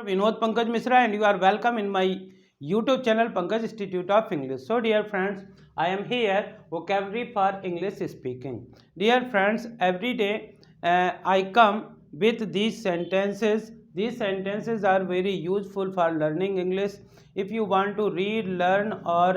Vinod Pankaj Misra and you are welcome in my YouTube channel Pankaj Institute of English. So dear friends, I am here vocabulary for English speaking. Dear friends, every day I come with these sentences. These sentences are very useful for learning English. If you want to read, learn or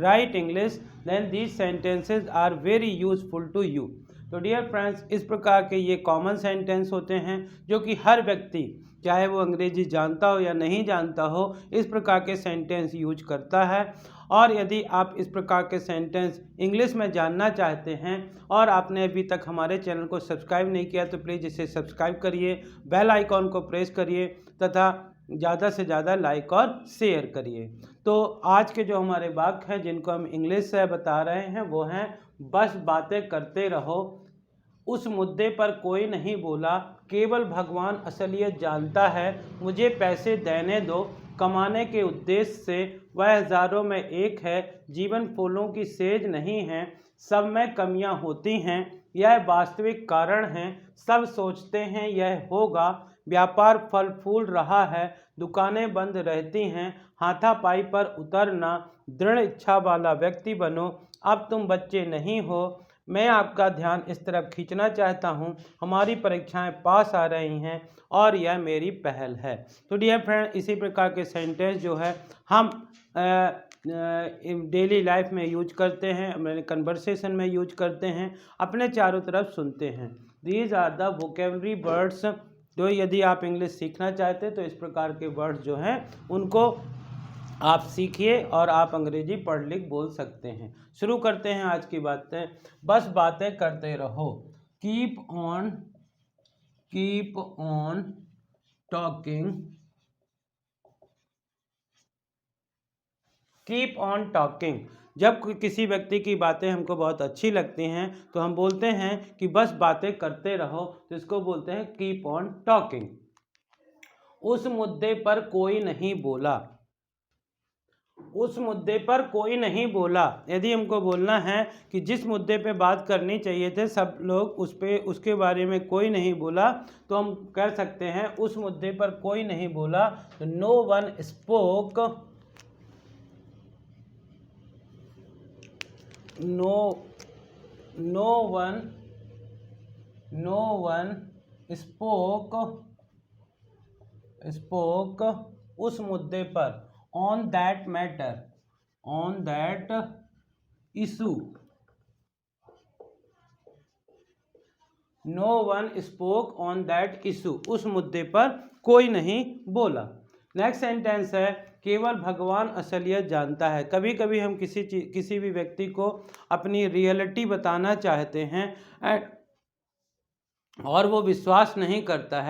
write English, then these sentences are very useful to you. तो dear friends, इस प्रकार के ये common sentence होते हैं जो कि हर व्यक्ति, चाहे वो अंग्रेजी जानता हो या नहीं जानता हो, इस प्रकार के सेंटेंस यूज करता है। और यदि आप इस प्रकार के सेंटेंस इंग्लिश में जानना चाहते हैं और आपने अभी तक हमारे चैनल को सब्सक्राइब नहीं किया तो प्लीज़ इसे सब्सक्राइब करिए, बेल आइकॉन को प्रेस करिए तथा ज़्यादा से ज़्यादा लाइक और शेयर करिए। तो आज के जो हमारे वाक्य हैं जिनको हम इंग्लिश से बता रहे हैं वो हैं, बस बातें करते रहो, उस मुद्दे पर कोई नहीं बोला, केवल भगवान असलियत जानता है, मुझे पैसे देने दो, कमाने के उद्देश्य से वह हज़ारों में एक है, जीवन फूलों की सेज नहीं है, सब में कमियां होती हैं, यह वास्तविक कारण है, सब सोचते हैं यह होगा, व्यापार फल फूल रहा है, दुकानें बंद रहती हैं, हाथापाई पर उतरना, दृढ़ इच्छा वाला व्यक्ति बनो, अब तुम बच्चे नहीं हो, मैं आपका ध्यान इस तरफ खींचना चाहता हूं, हमारी परीक्षाएं पास आ रही हैं और यह मेरी पहल है। तो डियर फ्रेंड, इसी प्रकार के सेंटेंस जो है हम डेली लाइफ में यूज करते हैं, अपने कन्वर्सेशन में यूज करते हैं, अपने चारों तरफ सुनते हैं। These are the vocabulary words. जो यदि आप इंग्लिश सीखना चाहते हैं तो इस प्रकार के वर्ड्स जो हैं उनको आप सीखिए और आप अंग्रेजी पढ़ लिख बोल सकते हैं। शुरू करते हैं आज की बातें। बस बातें करते रहो, keep on talking, keep on talking. जब किसी व्यक्ति की बातें हमको बहुत अच्छी लगती हैं तो हम बोलते हैं कि बस बातें करते रहो, तो इसको बोलते हैं कीप ऑन टॉकिंग। उस मुद्दे पर कोई नहीं बोला, उस मुद्दे पर कोई नहीं बोला। यदि हमको बोलना है कि जिस मुद्दे पे बात करनी चाहिए थे सब लोग उसके बारे में कोई नहीं बोला, तो हम कह सकते हैं उस मुद्दे पर कोई नहीं बोला। तो no one spoke, no one spoke उस मुद्दे पर, on that matter, on that issue, no one spoke on that issue, उस मुद्दे पर कोई नहीं बोला। नेक्स्ट सेंटेंस है, केवल भगवान असलियत जानता है। कभी कभी हम किसी भी व्यक्ति को अपनी रियलिटी बताना चाहते हैं और वो विश्वास नहीं करता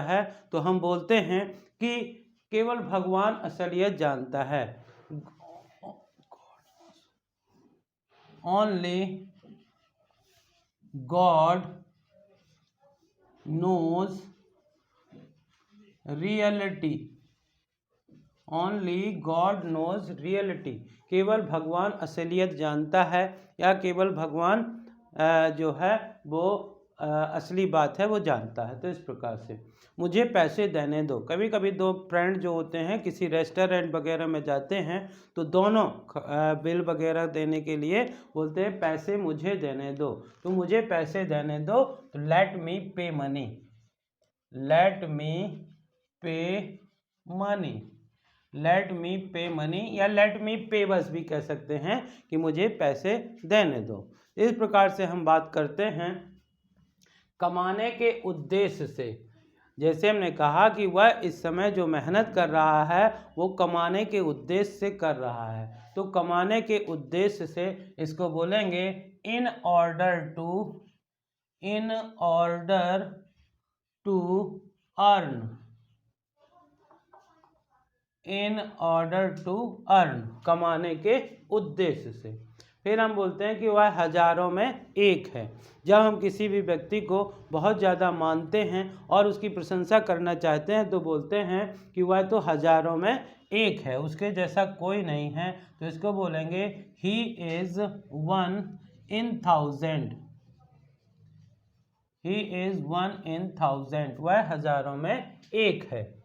है, तो हम बोलते हैं कि केवल भगवान असलियत जानता है। Only God knows reality, only God knows reality। केवल भगवान असलियत जानता है या केवल भगवान जो है वो असली बात है वो जानता है। तो इस प्रकार से मुझे पैसे देने दो। कभी कभी दो फ्रेंड जो होते हैं किसी रेस्टोरेंट वगैरह में जाते हैं तो दोनों बिल वगैरह देने के लिए बोलते हैं पैसे मुझे देने दो। तो मुझे पैसे देने दो, तो लेट मी पे मनी, लेट मी पे मनी, लेट मी पे मनी या लेट मी पे बस भी कह सकते हैं कि मुझे पैसे देने दो। इस प्रकार से हम बात करते हैं कमाने के उद्देश्य से। जैसे हमने कहा कि वह इस समय जो मेहनत कर रहा है वो कमाने के उद्देश्य से कर रहा है, तो कमाने के उद्देश्य से इसको बोलेंगे in order to earn, in order to earn, कमाने के उद्देश्य से। फिर हम बोलते हैं कि वह हजारों में एक है। जब हम किसी भी व्यक्ति को बहुत ज़्यादा मानते हैं और उसकी प्रशंसा करना चाहते हैं तो बोलते हैं कि वह तो हजारों में एक है, उसके जैसा कोई नहीं है, तो इसको बोलेंगे he is 1 in 1000, he is 1 in 1000, वह हजारों में एक है।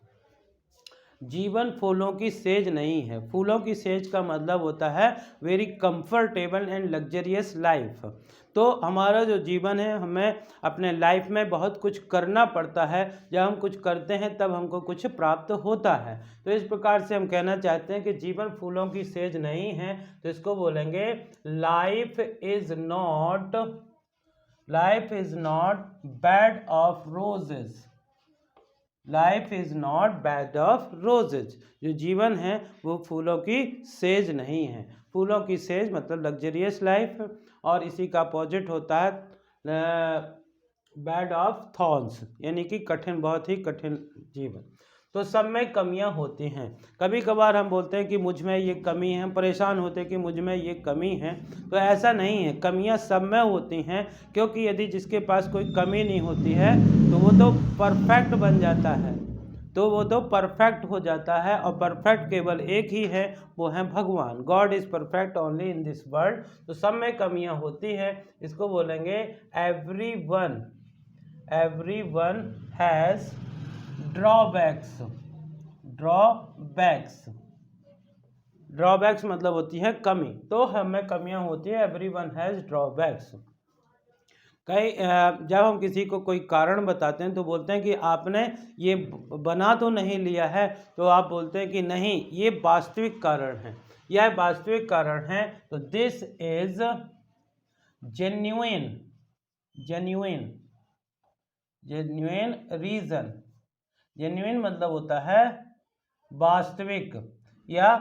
जीवन फूलों की सेज नहीं है। फूलों की सेज का मतलब होता है very comfortable and luxurious life. तो हमारा जो जीवन है, हमें अपने लाइफ में बहुत कुछ करना पड़ता है। जब हम कुछ करते हैं तब हमको कुछ प्राप्त होता है। तो इस प्रकार से हम कहना चाहते हैं कि जीवन फूलों की सेज नहीं है। तो इसको बोलेंगे life is not bed of roses. Life is not bed of roses. जो जीवन है वो फूलों की सेज नहीं है। फूलों की सेज मतलब लग्जरियस लाइफ, और इसी का अपोजिट होता है बेड ऑफ थॉर्न्स, यानी कि कठिन, बहुत ही कठिन जीवन। तो सब में कमियां होती हैं। कभी कभार हम बोलते हैं कि मुझ में ये कमी है, हम परेशान होते हैं कि मुझ में ये कमी है। तो ऐसा नहीं है, कमियां सब में होती हैं, क्योंकि यदि जिसके पास कोई कमी नहीं होती है तो वो तो परफेक्ट बन जाता है, तो वो तो परफेक्ट हो जाता है। और परफेक्ट केवल एक ही है, वो है भगवान। God is perfect only in this world. तो सब में कमियां होती हैं। इसको बोलेंगे every one has drawbacks. Drawbacks मतलब होती है कमी। तो हमें कमियां होती है, एवरी वन हैज़ ड्रॉबैक्स। जब हम किसी को कोई कारण बताते हैं तो बोलते हैं कि आपने ये बना तो नहीं लिया है, तो आप बोलते हैं कि नहीं, ये वास्तविक कारण है, यह वास्तविक कारण है। तो this is genuine reason. Genuine मतलब होता है वास्तविक या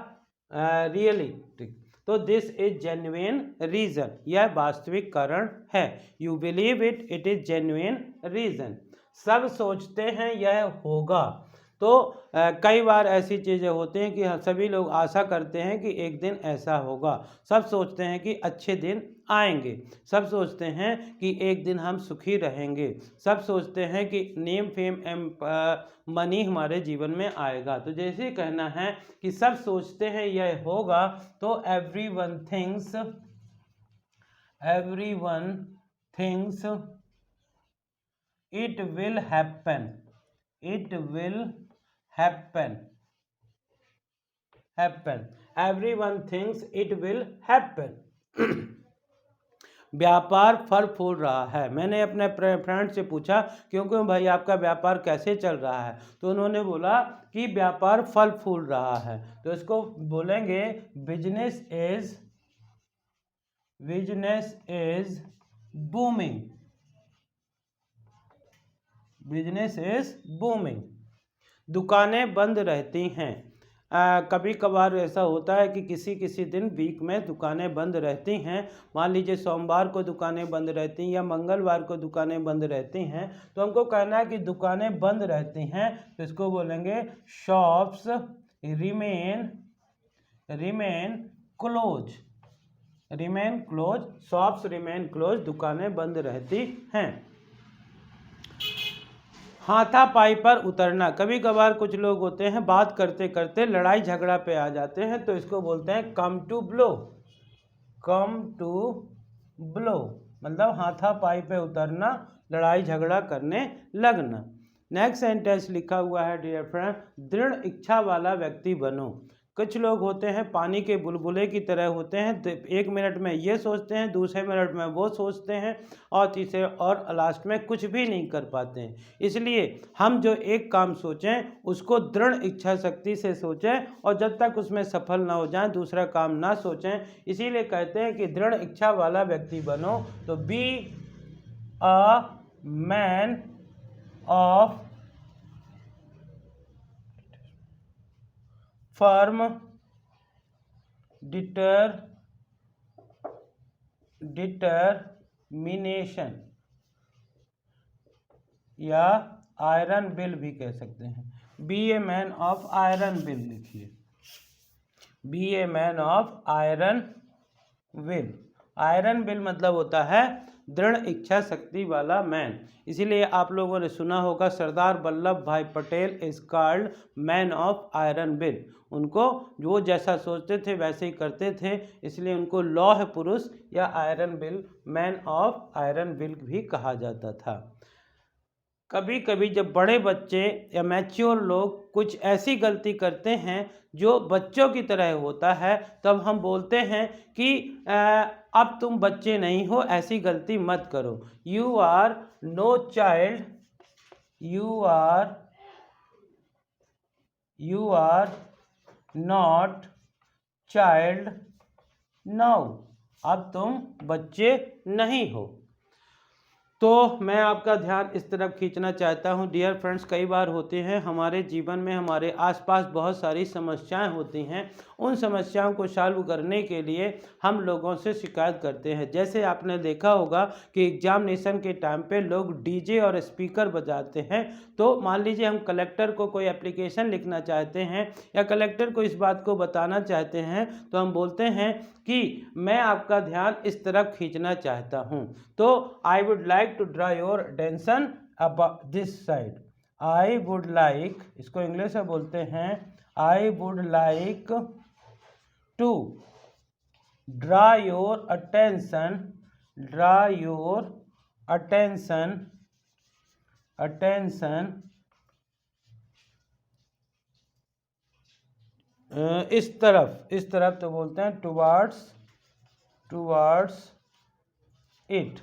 रियलिस्टिक। तो दिस इज जेन्युइन रीजन, यह वास्तविक कारण है। You believe it, it is genuine reason. सब सोचते हैं यह होगा। तो कई बार ऐसी चीज़ें होती हैं कि सभी लोग आशा करते हैं कि एक दिन ऐसा होगा। सब सोचते हैं कि अच्छे दिन आएंगे। सब सोचते हैं कि एक दिन हम सुखी रहेंगे। सब सोचते हैं कि नेम फेम एम मनी हमारे जीवन में आएगा। तो जैसे कहना है कि सब सोचते हैं यह होगा, तो every one thinks it will happen. Everyone thinks it will happen. व्यापार फल फूल रहा है। मैंने अपने फ्रेंड से पूछा, क्योंकि भाई आपका व्यापार कैसे चल रहा है? तो उन्होंने बोला कि व्यापार फल फूल रहा है। तो इसको बोलेंगे business is booming. Business is booming. दुकानें बंद रहती हैं। कभी कभार ऐसा होता है कि किसी दिन वीक में दुकानें बंद रहती हैं। मान लीजिए सोमवार को दुकानें बंद रहती हैं या मंगलवार को दुकानें बंद रहती हैं। तो हमको कहना है कि दुकानें बंद रहती हैं, तो इसको बोलेंगे shops remain close. Shops remain close, दुकानें बंद रहती हैं। हाथापाई पर उतरना। कभी कभार कुछ लोग होते हैं बात करते करते लड़ाई झगड़ा पे आ जाते हैं, तो इसको बोलते हैं कम टू ब्लो। मतलब हाथापाई पे उतरना, लड़ाई झगड़ा करने लगना। नेक्स्ट सेंटेंस लिखा हुआ है डियर फ्रेंड, दृढ़ इच्छा वाला व्यक्ति बनो। कुछ लोग होते हैं पानी के बुलबुले की तरह होते हैं। तो एक मिनट में ये सोचते हैं, दूसरे मिनट में वो सोचते हैं, और तीसरे और लास्ट में कुछ भी नहीं कर पाते हैं। इसलिए हम जो एक काम सोचें उसको दृढ़ इच्छा शक्ति से सोचें, और जब तक उसमें सफल ना हो जाएं दूसरा काम ना सोचें। इसीलिए कहते हैं कि दृढ़ इच्छा वाला व्यक्ति बनो। तो be a man of firm determination, या आयरन विल भी कह सकते हैं। Be a man of iron will लिखिए। Be a man of iron will. Iron will मतलब होता है दृढ़ इच्छा शक्ति वाला मैन। इसीलिए आप लोगों ने सुना होगा सरदार वल्लभ भाई Patel is called man of iron will. उनको जो जैसा सोचते थे वैसे ही करते थे, इसलिए उनको लौह पुरुष या iron will, man of iron will भी कहा जाता था। कभी कभी जब बड़े बच्चे या मैच्योर लोग कुछ ऐसी गलती करते हैं जो बच्चों की तरह होता है, तब हम बोलते हैं कि अब तुम बच्चे नहीं हो, ऐसी गलती मत करो। You are no child, you are not child now, अब तुम बच्चे नहीं हो। तो मैं आपका ध्यान इस तरफ खींचना चाहता हूँ डियर फ्रेंड्स, कई बार होते हैं हमारे जीवन में, हमारे आसपास बहुत सारी समस्याएं होती हैं। उन समस्याओं को सॉल्व करने के लिए हम लोगों से शिकायत करते हैं। जैसे आपने देखा होगा कि एग्जामिनेशन के टाइम पे लोग डीजे और स्पीकर बजाते हैं। तो मान लीजिए हम कलेक्टर को कोई एप्लीकेशन लिखना चाहते हैं या कलेक्टर को इस बात को बताना चाहते हैं, तो हम बोलते हैं कि मैं आपका ध्यान इस तरफ खींचना चाहता हूं। तो I would like to draw your attention about this side. I would like, इसको इंग्लिश में बोलते हैं, I would like to draw your attention, draw your attention, attention इस तरफ तो बोलते हैं towards it.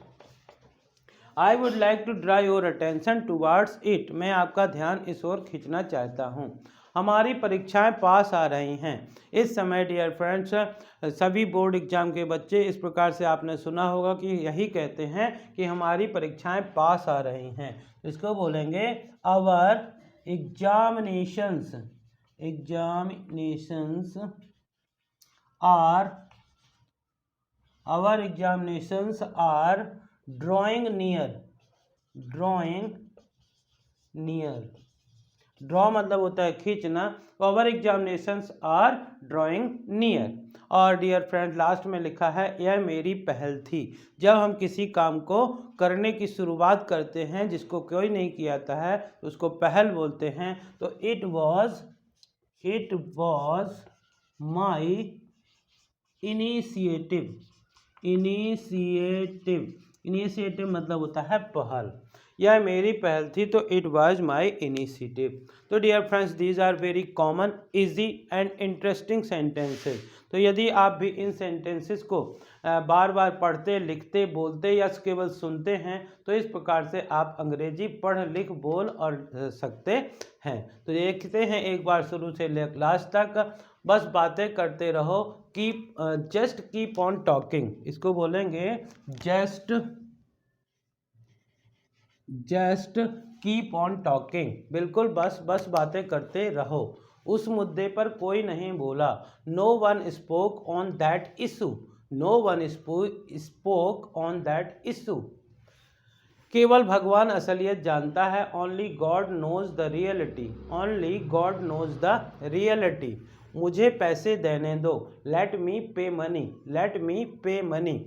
I would like to draw your attention towards it, मैं आपका ध्यान इस ओर खींचना चाहता हूँ। हमारी परीक्षाएं पास आ रही हैं इस समय डियर फ्रेंड्स। सभी बोर्ड एग्जाम के बच्चे इस प्रकार से आपने सुना होगा कि यही कहते हैं कि हमारी परीक्षाएं पास आ रही हैं। इसको बोलेंगे our examinations, examinations are our examinations are drawing near, drawing near, draw मतलब होता है खींचना, तो our examinations are drawing near. और डियर फ्रेंड लास्ट में लिखा है यह मेरी पहल थी। जब हम किसी काम को करने की शुरुआत करते हैं जिसको कोई नहीं किया था है, तो उसको पहल बोलते हैं। तो it was my initiative, initiative मतलब होता है पहल, यह मेरी पहल थी, तो इट वाज माय इनिशिएटिव। तो dear friends these are very common, easy and interesting sentences. तो यदि आप भी इन सेंटेंसेस को बार बार पढ़ते, लिखते, बोलते या केवल सुनते हैं, तो इस प्रकार से आप अंग्रेजी पढ़, लिख, बोल और सकते हैं। तो देखते हैं एक बार शुरू से लास्ट तक, बस बातें करते रहो। Keep just keep on talking, इसको बोलेंगे जस्ट कीप ऑन टॉकिंग, बिल्कुल बस बातें करते रहो। उस मुद्दे पर कोई नहीं बोला। No one spoke on that issue, no one spoke on that issue. केवल भगवान असलियत जानता है। Only God knows the reality, only God knows the reality. मुझे पैसे देने दो, लेट मी पे मनी, लेट मी पे मनी।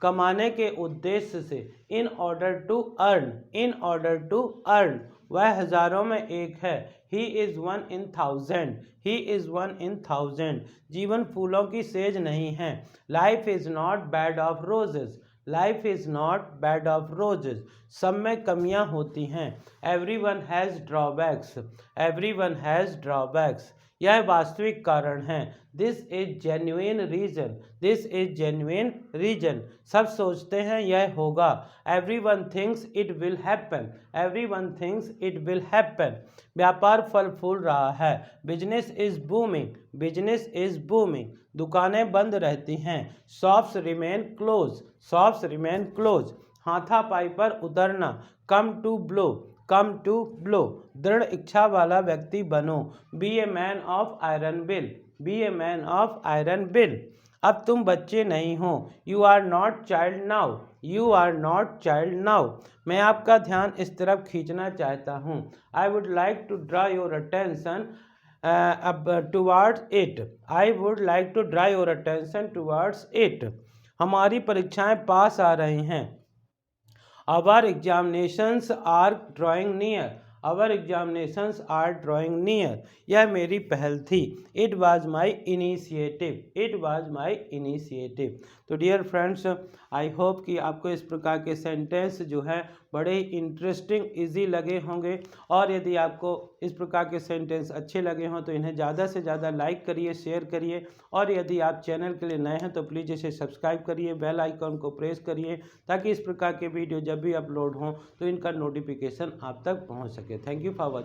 कमाने के उद्देश्य से, in order to earn, in order to earn. वह हजारों में एक है, he is one in thousand, he is one in thousand. जीवन फूलों की सेज नहीं है। Life is not bed of roses, life is not bed of roses. सब में कमियां होती हैं। Every one has drawbacks, every one has drawbacks. यह वास्तविक कारण है। This is genuine reason, this is genuine reason. सब सोचते हैं यह होगा। Every one thinks it will happen, every one thinks it will happen. व्यापार फल फूल रहा है। Business is booming, business is booming. दुकानें बंद रहती हैं। Shops remain close, shops remain close. हाथापाई पर उतरना। Come to blow, come to blow. दृढ़ इच्छा वाला व्यक्ति बनो। Be a man of iron will, be a man of iron will. अब तुम बच्चे नहीं हो। You are not child now, you are not child now. मैं आपका ध्यान इस तरफ खींचना चाहता हूँ। I would like to draw your attention towards it, I would like to draw your attention towards it. हमारी परीक्षाएं पास आ रही हैं। Our examinations are drawing near, our examinations are drawing near। यह मेरी पहल थी। It was my initiative, it was my initiative। तो dear friends I hope कि आपको इस प्रकार के सेंटेंस जो है बड़े इंटरेस्टिंग इजी लगे होंगे। और यदि आपको इस प्रकार के सेंटेंस अच्छे लगे हों तो इन्हें ज़्यादा से ज़्यादा लाइक करिए, शेयर करिए। और यदि आप चैनल के लिए नए हैं तो प्लीज़ इसे सब्सक्राइब करिए, बेल आइकॉन को प्रेस करिए, ताकि इस प्रकार के वीडियो जब भी अपलोड हों तो इनका नोटिफिकेशन आप तक पहुंच सके। Thank you for watching.